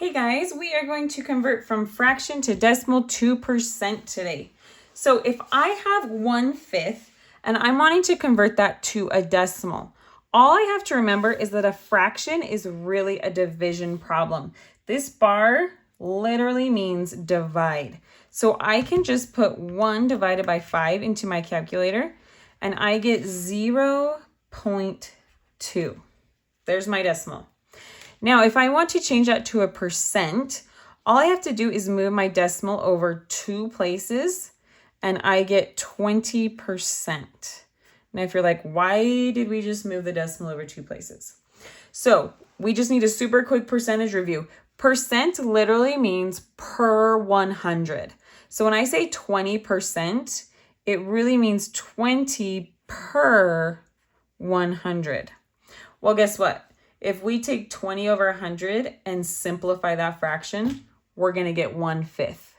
Hey guys, we are going to convert from fraction to decimal to percent today. So if I have 1/5 and I'm wanting to convert that to a decimal, all I have to remember is that a fraction is really a division problem. This bar literally means divide. So I can just put 1 divided by 5 into my calculator and I get 0.2. There's my decimal. Now, if I want to change that to a percent, all I have to do is move my decimal over 2 places and I get 20%. Now, if you're like, why did we just move the decimal over 2 places? So we just need a super quick percentage review. Percent literally means per 100. So when I say 20%, it really means 20 per 100. Well, guess what? If we take 20 over 100 and simplify that fraction, we're going to get 1/5.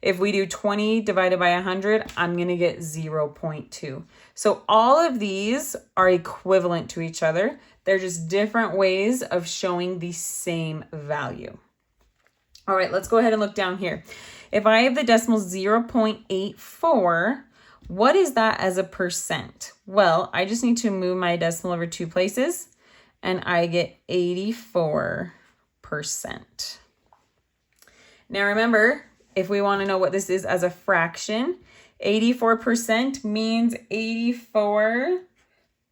If we do 20 divided by 100, I'm going to get 0.2. So all of these are equivalent to each other. They're just different ways of showing the same value. All right, let's go ahead and look down here. If I have the decimal 0.84, what is that as a percent? Well, I just need to move my decimal over 2 places and I get 84%. Now remember, if we want to know what this is as a fraction, 84% means 84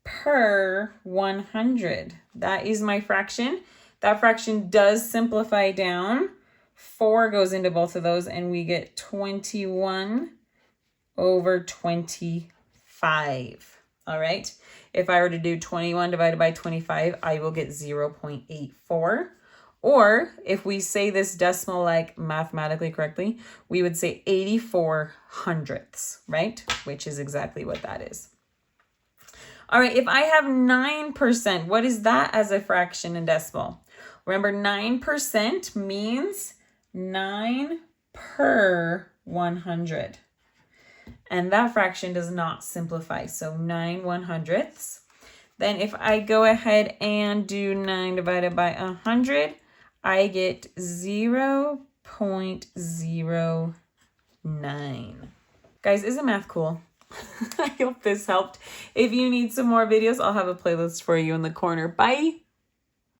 per 100. That is my fraction. That fraction does simplify down. 4 goes into both of those and we get 21 over 25. All right. If I were to do 21 divided by 25, I will get 0.84. Or if we say this decimal like mathematically correctly, we would say 84 hundredths, right? Which is exactly what that is. All right, if I have 9%, what is that as a fraction in decimal? Remember, 9% means 9 per 100. And that fraction does not simplify, so 9 100ths. Then if I go ahead and do 9 divided by 100, I get 0.09. Guys, isn't math cool? I hope this helped. If you need some more videos, I'll have a playlist for you in the corner. Bye!